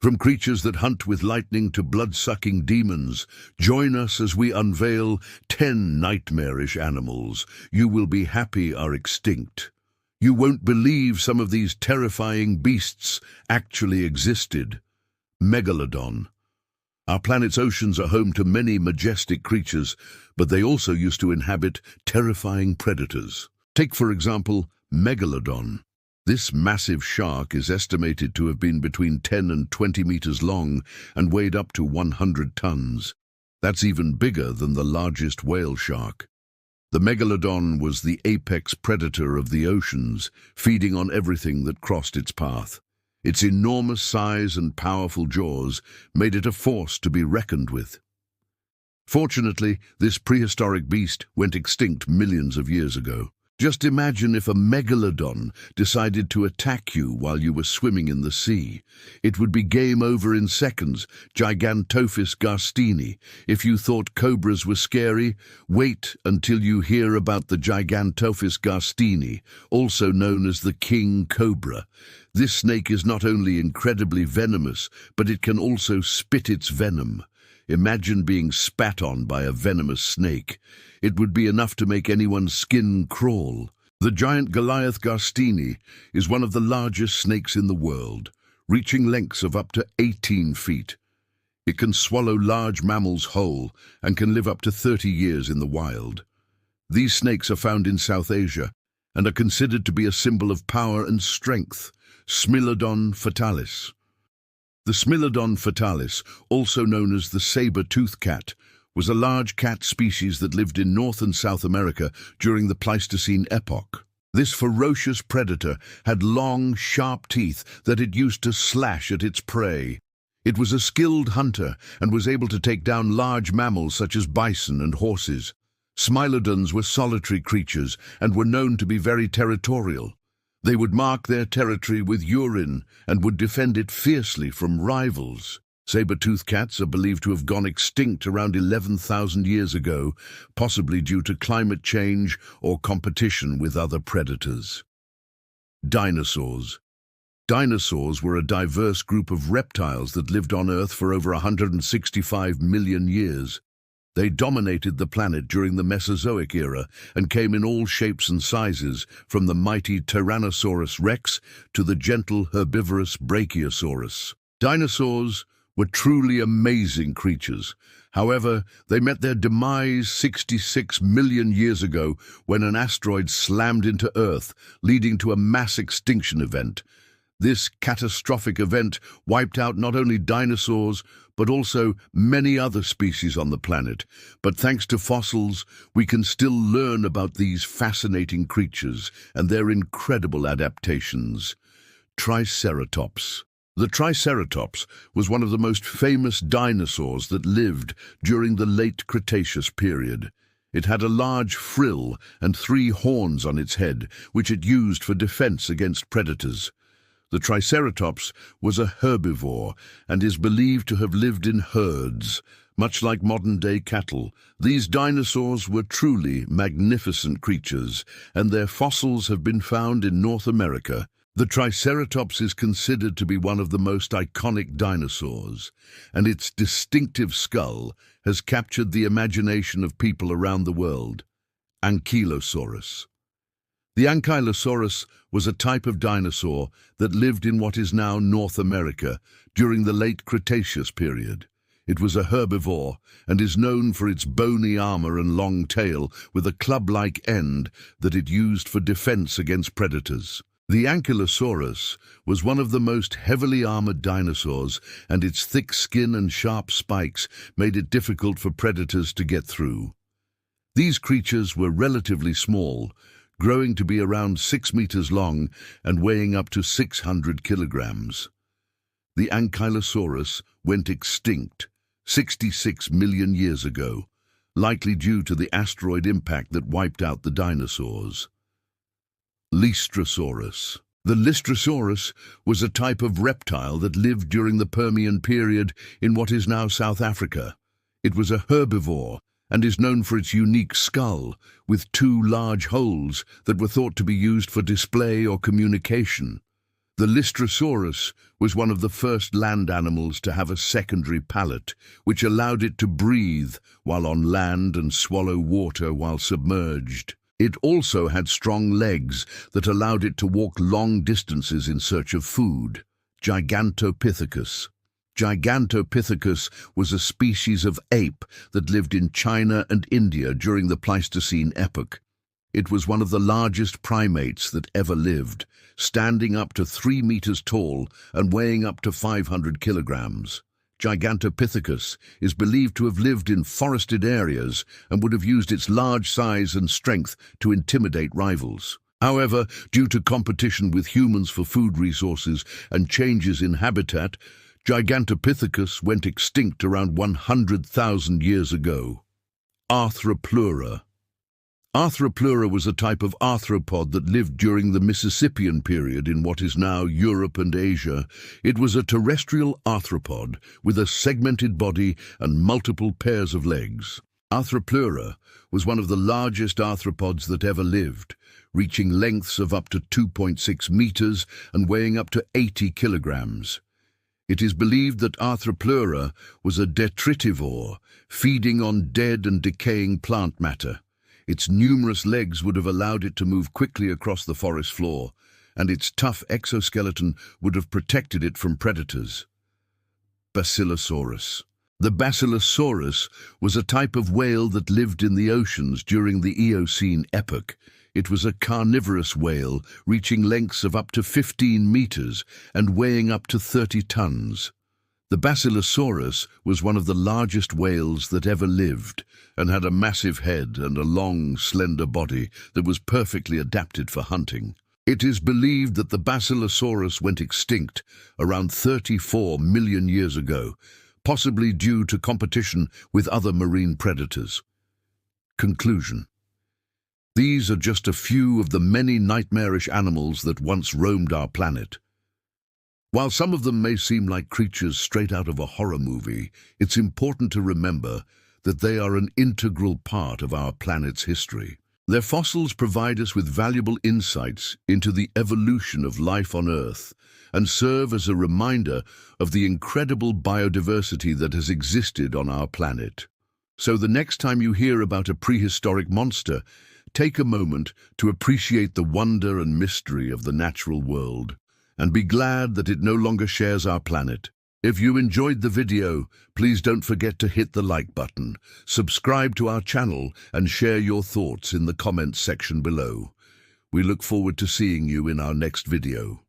From creatures that hunt with lightning to blood-sucking demons, join us as we unveil 10 nightmarish animals you will be happy are extinct. You won't believe some of these terrifying beasts actually existed. Megalodon. Our planet's oceans are home to many majestic creatures, but they also used to inhabit terrifying predators. Take, for example, Megalodon. This massive shark is estimated to have been between 10 and 20 meters long and weighed up to 100 tons. That's even bigger than the largest whale shark. The Megalodon was the apex predator of the oceans, feeding on everything that crossed its path. Its enormous size and powerful jaws made it a force to be reckoned with. Fortunately, this prehistoric beast went extinct millions of years ago. Just imagine if a megalodon decided to attack you while you were swimming in the sea. It would be game over in seconds. Gigantopithecus garstini. If you thought cobras were scary, wait until you hear about the Gigantopithecus garstini, also known as the king cobra. This snake is not only incredibly venomous, but it can also spit its venom. Imagine being spat on by a venomous snake. It would be enough to make anyone's skin crawl. The giant Goliath garstini is one of the largest snakes in the world, reaching lengths of up to 18 feet. It can swallow large mammals whole and can live up to 30 years in the wild. These snakes are found in South Asia and are considered to be a symbol of power and strength. Smilodon fatalis. The Smilodon fatalis, also known as the Sabertooth Cat, was a large cat species that lived in North and South America during the Pleistocene epoch. This ferocious predator had long, sharp teeth that it used to slash at its prey. It was a skilled hunter and was able to take down large mammals such as bison and horses. Smilodons were solitary creatures and were known to be very territorial. They would mark their territory with urine and would defend it fiercely from rivals. Saber-toothed cats are believed to have gone extinct around 11,000 years ago, possibly due to climate change or competition with other predators. Dinosaurs. Dinosaurs were a diverse group of reptiles that lived on Earth for over 165 million years. They dominated the planet during the Mesozoic era and came in all shapes and sizes, from the mighty Tyrannosaurus rex to the gentle herbivorous Brachiosaurus. Dinosaurs were truly amazing creatures. However, they met their demise 66 million years ago when an asteroid slammed into Earth, leading to a mass extinction event. This catastrophic event wiped out not only dinosaurs, but also many other species on the planet. But thanks to fossils, we can still learn about these fascinating creatures and their incredible adaptations. Triceratops. The Triceratops was one of the most famous dinosaurs that lived during the late Cretaceous period. It had a large frill and 3 horns on its head, which it used for defense against predators. The Triceratops was a herbivore and is believed to have lived in herds, much like modern-day cattle. These dinosaurs were truly magnificent creatures, and their fossils have been found in North America. The Triceratops is considered to be one of the most iconic dinosaurs, and its distinctive skull has captured the imagination of people around the world. Ankylosaurus. The Ankylosaurus was a type of dinosaur that lived in what is now North America during the late Cretaceous period. It was a herbivore and is known for its bony armor and long tail with a club-like end that it used for defense against predators. The Ankylosaurus was one of the most heavily armored dinosaurs, and its thick skin and sharp spikes made it difficult for predators to get through. These creatures were relatively small, growing to be around 6 meters long and weighing up to 600 kilograms. The Ankylosaurus went extinct 66 million years ago, likely due to the asteroid impact that wiped out the dinosaurs. Listaurus. The Listaurus was a type of reptile that lived during the Permian period in what is now South Africa. It was a herbivore and is known for its unique skull, with 2 large holes that were thought to be used for display or communication. The The Listaurus was one of the first land animals to have a secondary palate, which allowed it to breathe while on land and swallow water while submerged. It also had strong legs that allowed it to walk long distances in search of food. Gigantopithecus. Gigantopithecus was a species of ape that lived in China and India during the Pleistocene epoch. It was one of the largest primates that ever lived, standing up to 3 meters tall and weighing up to 500 kilograms. Gigantopithecus is believed to have lived in forested areas and would have used its large size and strength to intimidate rivals. However, due to competition with humans for food resources and changes in habitat, Gigantopithecus went extinct around 100,000 years ago. Arthropleura. Arthropleura was a type of arthropod that lived during the Mississippian period in what is now Europe and Asia. It was a terrestrial arthropod with a segmented body and multiple pairs of legs. Arthropleura was one of the largest arthropods that ever lived, reaching lengths of up to 2.6 meters and weighing up to 80 kilograms. It is believed that Arthropleura was a detritivore, feeding on dead and decaying plant matter. Its numerous legs would have allowed it to move quickly across the forest floor, and its tough exoskeleton would have protected it from predators. Basilosaurus. The Basilosaurus was a type of whale that lived in the oceans during the Eocene epoch. It was a carnivorous whale, reaching lengths of up to 15 meters and weighing up to 30 tons. The Basilosaurus was one of the largest whales that ever lived and had a massive head and a long, slender body that was perfectly adapted for hunting. It is believed that the Basilosaurus went extinct around 34 million years ago, possibly due to competition with other marine predators. Conclusion. These are just a few of the many nightmarish animals that once roamed our planet. While some of them may seem like creatures straight out of a horror movie, it's important to remember that they are an integral part of our planet's history. Their fossils provide us with valuable insights into the evolution of life on Earth and serve as a reminder of the incredible biodiversity that has existed on our planet. So the next time you hear about a prehistoric monster, take a moment to appreciate the wonder and mystery of the natural world, and be glad that it no longer shares our planet. If you enjoyed the video, please don't forget to hit the like button, subscribe to our channel, and share your thoughts in the comments section below. We look forward to seeing you in our next video.